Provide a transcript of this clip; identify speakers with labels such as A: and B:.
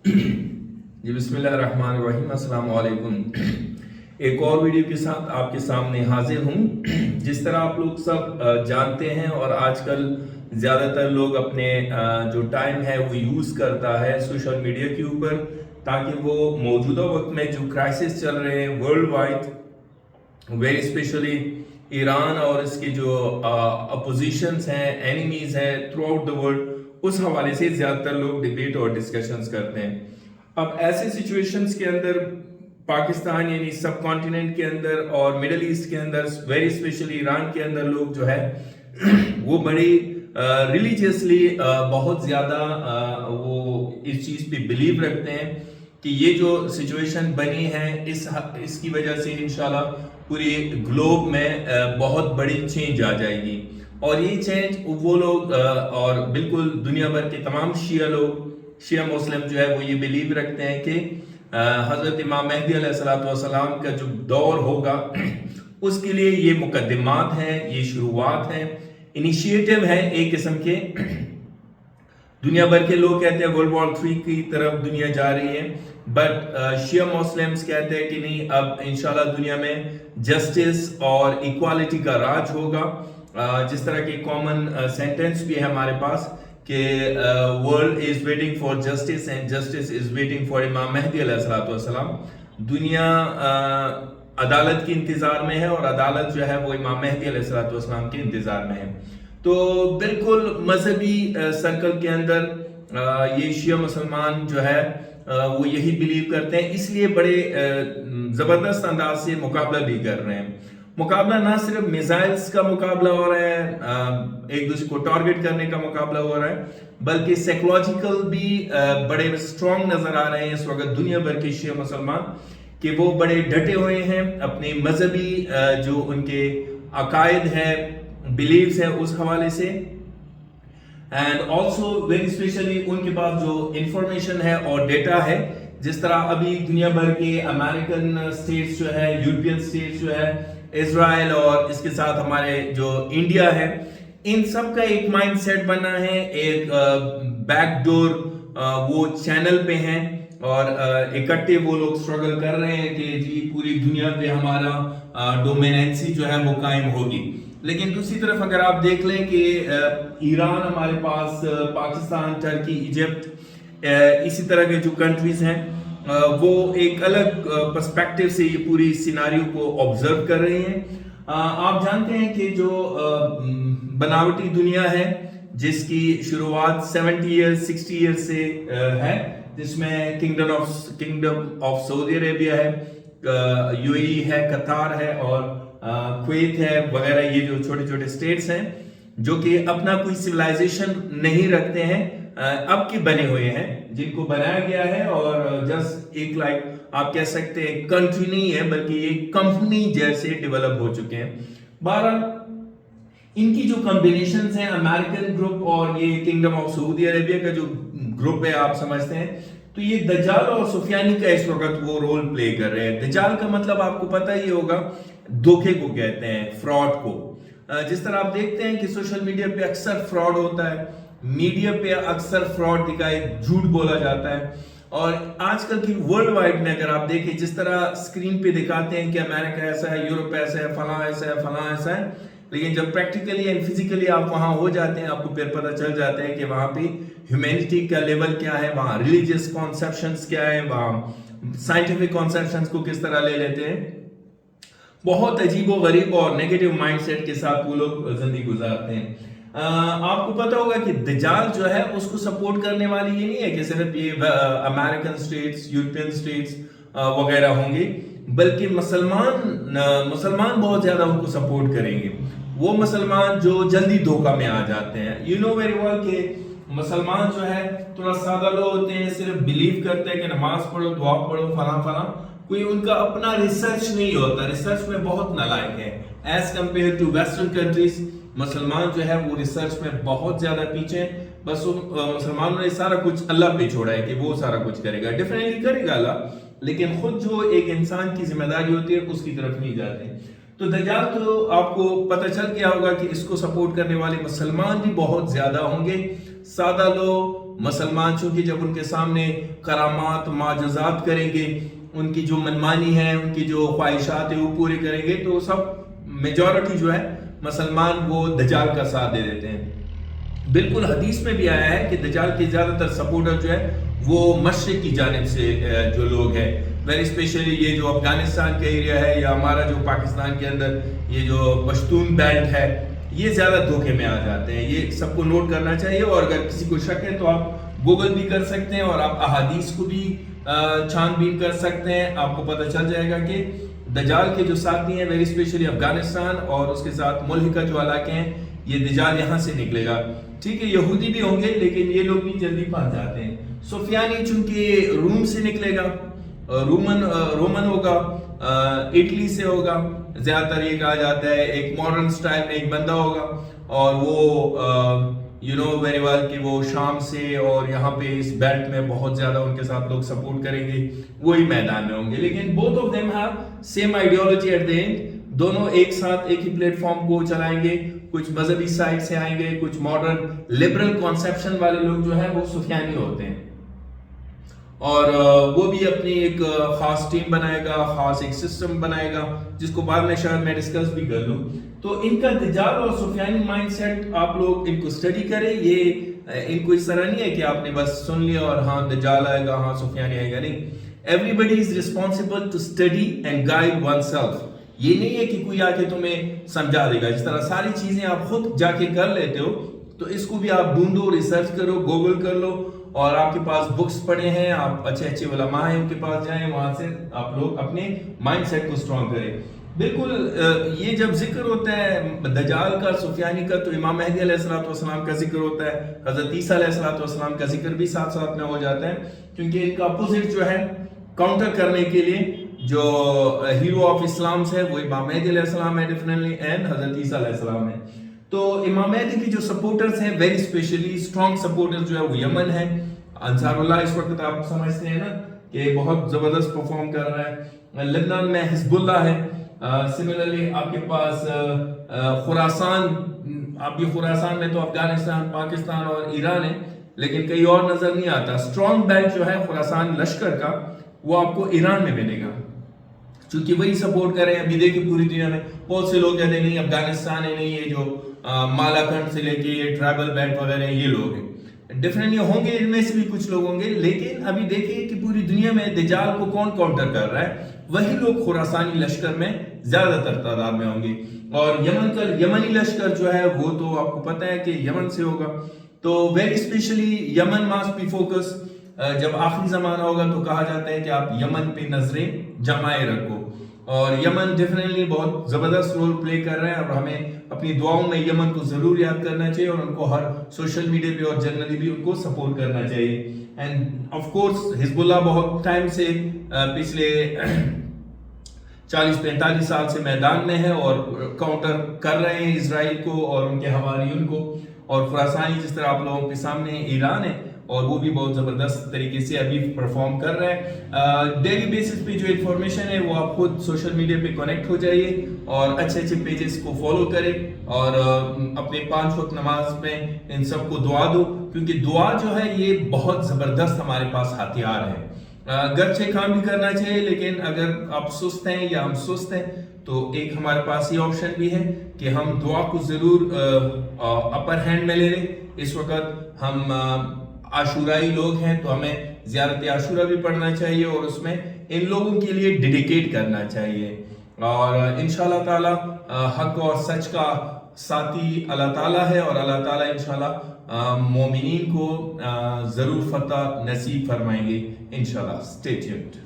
A: जी बिस्मिल्लाहिर्रहमानिर्रहीम, अस्सलाम वालेकुम। एक और वीडियो के साथ आपके सामने हाजिर हूँ। जिस तरह आप लोग सब जानते हैं और आजकल ज़्यादातर लोग अपने जो टाइम है वो यूज़ करता है सोशल मीडिया के ऊपर, ताकि वो मौजूदा वक्त में जो क्राइसिस चल रहे हैं world wide, very specially Iran और इसके जो अपोजिशंस हैं, एनिमीज हैं थ्रू आउट द वर्ल्ड, उस हवाले से ज़्यादातर लोग डिबेट और डिस्कशंस करते हैं। अब ऐसे सिचुएशंस के अंदर पाकिस्तान यानी सब कॉन्टिनेंट के अंदर और मिडल ईस्ट के अंदर, वेरी स्पेशली ईरान के अंदर, लोग जो है वो बड़ी रिलीजियसली बहुत ज़्यादा वो इस चीज़ पे बिलीव रखते हैं कि ये जो सिचुएशन बनी है इसकी वजह से इंशाल्लाह पूरी ग्लोब में बहुत बड़ी चेंज आ जाएगी। और ये चेंज वो लोग और बिल्कुल दुनिया भर के तमाम शिया मुस्लिम जो है वो ये बिलीव रखते हैं कि हज़रत इमाम मेहदी अलैहिस्सलाम का जो दौर होगा उसके लिए ये मुकद्दिमात हैं, ये शुरुआत है, इनिशिएटिव है एक किस्म के। दुनिया भर के लोग कहते हैं वर्ल्ड वॉर 3 की तरफ दुनिया जा रही है, बट शिया मुस्लिम्स कहते हैं कि नहीं, अब इंशाल्लाह दुनिया में जस्टिस और इक्वालिटी का राज होगा। जिस तरह के कॉमन सेंटेंस भी है हमारे पास कि world is waiting for justice and justice is waiting for इमाम मेहदी अलैहिस्सलाम। दुनिया अदालत के इंतजार में है और अदालत जो है वो इमाम मेहदी अलैहिस्सलाम के इंतजार में है। तो बिल्कुल मजहबी सर्कल के अंदर ये शिया मुसलमान जो है वो यही बिलीव करते हैं, इसलिए बड़े जबरदस्त अंदाज से मुकाबला भी कर रहे हैं। मुकाबला ना सिर्फ मिसाइल्स का मुकाबला हो रहा है, एक दूसरे को टारगेट करने का मुकाबला हो रहा है, बल्कि साइकोलॉजिकल भी बड़े स्ट्रॉन्ग नजर आ रहे हैं इस वक्त दुनिया भर के शिया मुसलमान, कि वो बड़े डटे हुए हैं अपने मजहबी जो उनके अकायद है, बिलीव्स है, उस हवाले से। एंड ऑल्सो वेरी स्पेशली उनके पास जो इंफॉर्मेशन है और डेटा है, जिस तरह अभी दुनिया भर के अमेरिकन स्टेट्स जो है, यूरोपियन स्टेट्स जो है, इजराइल और इसके साथ हमारे जो इंडिया है, इन सब का एक माइंड सेट बना है, एक बैकडोर वो चैनल पे हैं और इकट्ठे वो लोग स्ट्रगल कर रहे हैं कि जी पूरी दुनिया पे हमारा डोमिनेंसी जो है वो कायम होगी। लेकिन दूसरी तरफ अगर आप देख लें कि ईरान हमारे पास, पाकिस्तान, टर्की, इजिप्ट, इसी तरह के जो कंट्रीज हैं वो एक अलग पर्सपेक्टिव से ये पूरी सिनारियो को ऑब्जर्व कर रहे हैं। आप जानते हैं कि जो बनावटी दुनिया है जिसकी शुरुआत 70 ईयर्स 60 ईयर्स से है, जिसमें किंगडम ऑफ सऊदी अरेबिया है, यूएई है, कतार है और कुवैत है वगैरह, ये जो छोटे छोटे स्टेट्स हैं जो कि अपना कोई सिविलाइजेशन नहीं रखते हैं, अब के बने हुए हैं, जिनको बनाया गया है और जस्ट एक आप कह सकते हैं कंट्री नहीं है बल्कि एक कंपनी जैसे डेवलप हो चुके हैं। बहरहाल इनकी जो कॉम्बिनेशंस हैं, अमेरिकन ग्रुप और ये किंगडम ऑफ सऊदी अरेबिया का जो ग्रुप है, आप समझते हैं, तो ये दज्जाल और सुफियानी का इस वक्त वो रोल प्ले कर रहे हैं। दज्जाल का मतलब आपको पता ही होगा, धोखे को कहते हैं, फ्रॉड को। जिस तरह आप देखते हैं कि सोशल मीडिया पे अक्सर फ्रॉड होता है, मीडिया पे अक्सर फ्रॉड दिखाए, झूठ बोला जाता है। और आजकल की वर्ल्ड वाइड में अगर आप देखें, जिस तरह स्क्रीन पे दिखाते हैं कि अमेरिका ऐसा है, यूरोप ऐसा है, फलां ऐसा है, फलां ऐसा है, लेकिन जब प्रैक्टिकली एंड फिजिकली आप वहां हो जाते हैं, आपको फिर पता चल जाता है कि वहां पे ह्यूमैनिटी का लेवल क्या है, वहां रिलीजियस कॉन्सेप्शंस क्या है, वहां साइंटिफिक कॉन्सेप्शंस को किस तरह ले लेते हैं। बहुत अजीबो गरीब और नेगेटिव माइंडसेट के साथ वो लोग जिंदगी गुजारते हैं। आपको पता होगा कि दज्जाल जो है उसको सपोर्ट करने वाली ये नहीं है कि सिर्फ ये अमेरिकन स्टेट्स, यूरोपियन स्टेट्स वगैरह होंगे, बल्कि मुसलमान बहुत ज्यादा उनको सपोर्ट करेंगे। वो मुसलमान जो जल्दी धोखा में आ जाते हैं, यू नो वेरी वेल कि मुसलमान जो है थोड़ा सादा लोग होते हैं, सिर्फ बिलीव करते हैं कि नमाज पढ़ो, दुआ पढ़ो, फला फला, कोई उनका अपना रिसर्च नहीं होता, रिसर्च में बहुत नालायक है as compare to western countries. मुसलमान जो है वो रिसर्च में बहुत ज्यादा पीछे हैं, बस मुसलमानों ने सारा कुछ अल्लाह पे छोड़ा है कि वो सारा कुछ करेगा, डेफिनेटली करेगा अल्लाह, लेकिन खुद जो एक इंसान की जिम्मेदारी होती है उसकी तरफ नहीं जाते। तो दज्जाल तो आपको पता चल गया होगा कि इसको सपोर्ट करने वाले मुसलमान भी बहुत ज्यादा होंगे, सादा लोग مسلمان چونکہ جب ان کے سامنے کرامات معجزات کریں گے، ان کی جو منمانی ہے، ان کی جو خواہشات ہیں وہ پورے کریں گے، تو سب میجورٹی جو ہے مسلمان وہ دجال کا ساتھ دے دیتے ہیں۔ بالکل حدیث میں بھی آیا ہے کہ دجال کے زیادہ تر سپورٹر جو ہے وہ مشرق کی جانب سے جو لوگ ہیں، ویری اسپیشلی یہ جو افغانستان کا ایریا ہے یا ہمارا جو پاکستان کے اندر یہ جو پشتون بیلٹ ہے، یہ زیادہ دھوکے میں آ جاتے ہیں۔ یہ سب کو نوٹ کرنا چاہیے، اور اگر کسی کو شک ہے تو آپ گوگل بھی کر سکتے ہیں اور آپ احادیث کو بھی چھان بین کر سکتے ہیں۔ آپ کو پتہ چل جائے گا کہ دجال کے جو ساتھی ہیں ویری اسپیشلی افغانستان اور اس کے ساتھ ملحقہ جو علاقے ہیں، یہ دجال یہاں سے نکلے گا۔ ٹھیک ہے، یہودی بھی ہوں گے لیکن یہ لوگ بھی جلدی پھنس جاتے ہیں۔ سفیانی چونکہ روم سے نکلے گا، رومن ہوگا، اٹلی سے ہوگا، زیادہ تر یہ کہا جاتا ہے ایک ماڈرن سٹائل میں ایک بندہ ہوگا، اور وہ یو نو ویری ویل کہ وہ شام سے اور یہاں پہ اس بیلٹ میں بہت زیادہ ان کے ساتھ لوگ سپورٹ کریں گے، وہی میدان میں ہوں گے۔ لیکن both of them have same ideology at the end، دونوں ایک ساتھ ایک ہی پلیٹ فارم کو چلائیں گے۔ کچھ مذہبی سائڈ سے آئیں گے، کچھ ماڈرن لبرل کانسیپشن والے لوگ جو ہیں وہ سفیانی ہوتے ہیں، اور وہ بھی اپنی ایک خاص ٹیم بنائے گا، خاص ایک سسٹم بنائے گا، جس کو بعد میں شاید میں ڈسکس بھی کر لوں۔ تو ان کا دجال اور سفیانی مائنڈ سیٹ آپ لوگ ان کو اسٹڈی کریں۔ یہ ان کو اس طرح نہیں ہے کہ آپ نے بس سن لیا اور ہاں دجال آئے گا، ہاں سفیانی آئے گا، نہیں۔ Everybody is responsible to study and guide oneself۔ یہ نہیں ہے کہ کوئی آ کے تمہیں سمجھا دے گا۔ جس طرح ساری چیزیں آپ خود جا کے کر لیتے ہو، تو اس کو بھی آپ ڈھونڈو، ریسرچ کرو، گوگل کر لو، اور آپ کے پاس بکس پڑھے ہیں، آپ اچھے اچھے علماء ہیں ان کے پاس جائیں، وہاں سے آپ لوگ اپنے مائنڈ سیٹ کو اسٹرانگ کریں۔ بالکل یہ جب ذکر ہوتا ہے دجال کا، سفیانی کا، تو امام مہدی علیہ السلام کا ذکر ہوتا ہے، حضرت عیسیٰ علیہ السلام کا ذکر بھی ساتھ ساتھ میں ہو جاتا ہے، کیونکہ ان کا اپوزٹ جو ہے کاؤنٹر کرنے کے لیے جو ہیرو آف اسلام ہے وہ امام مہدی علیہ السلام ہے ڈیفینیٹلی، اینڈ حضرت عیسیٰ علیہ السلام ہے۔ تو امام مہدی کی جو سپورٹرز ہیں ویری اسپیشلی اسٹرانگ سپورٹرز جو ہے وہ یمن ہے۔ انصار اللہ اس وقت آپ سمجھتے ہیں نا کہ بہت زبردست پرفارم کر رہا ہے۔ لبنان میں حزب اللہ ہے۔ سملرلی آپ کے پاس خراسان، آپ کی خراسان میں تو افغانستان، پاکستان اور ایران ہے، لیکن کہیں اور نظر نہیں آتا۔ اسٹرانگ بیلٹ جو ہے خراسان لشکر کا وہ آپ کو ایران میں ملے گا، چونکہ وہی سپورٹ کر رہے ہیں۔ ابھی دیکھیں پوری دنیا میں بہت سے لوگ کہتے ہیں نہیں افغانستان ہے، نہیں یہ جو مالاکنڈ سے لے کے یہ ٹرائبل بیلٹ وغیرہ یہ لوگ ہیں، ڈیفینیٹلی ہوں گے، ان میں سے بھی کچھ لوگ ہوں گے، لیکن ابھی دیکھیں کہ پوری دنیا میں دجال کو کون کاؤنٹر کر رہا ہے، وہی لوگ خراسانی لشکر میں زیادہ تر تعداد میں ہوں گے۔ اور یمنی لشکر جو ہے وہ تو آپ کو پتہ ہے کہ یمن سے ہوگا۔ تو very specially Yemen must be focus. جب آخری زمانہ ہوگا تو کہا جاتا ہے کہ آپ یمن پہ نظریں جمائے رکھو، اور یمن ڈیفینیٹلی بہت زبردست رول پلے کر رہے ہیں، اور ہمیں اپنی دعاؤں میں یمن کو ضرور یاد کرنا چاہیے، اور ان کو ہر سوشل میڈیا پہ اور جنرلی بھی ان کو سپورٹ کرنا چاہیے۔ اینڈ آف کورس حزب اللہ بہت ٹائم سے پچھلے 40-45 سال سے میدان میں ہے اور کاؤنٹر کر رہے ہیں اسرائیل کو اور ان کے حواریون کو، اور خراسانی جس طرح آپ لوگوں کے سامنے ایران ہے، اور وہ بھی بہت زبردست طریقے سے ابھی پرفارم کر رہے ہیں۔ ڈیلی بیسس پہ جو انفارمیشن ہے وہ آپ خود سوشل میڈیا پہ کنیکٹ ہو جائیے اور اچھے اچھے پیجز کو فالو کریں، اور اپنے 5 وقت نماز میں ان سب کو دعا دو، کیونکہ دعا جو ہے یہ بہت زبردست ہمارے پاس ہتھیار ہے۔ گرچہ کام بھی کرنا چاہیے، لیکن اگر آپ سست ہیں یا ہم سست ہیں تو ایک ہمارے پاس یہ آپشن بھی ہے کہ ہم دعا کو ضرور اپر ہینڈ میں لے لیں۔ اس وقت ہم عاشورائی لوگ ہیں تو ہمیں زیارت عاشورہ بھی پڑھنا چاہیے، اور اس میں ان لوگوں کے لیے ڈیڈیکیٹ کرنا چاہیے، اور انشاءاللہ تعالی حق اور سچ کا ساتھی اللہ تعالیٰ ہے، اور اللہ تعالیٰ انشاءاللہ مومنین کو ضرور فتح نصیب فرمائیں گے انشاءاللہ۔ Stay tuned۔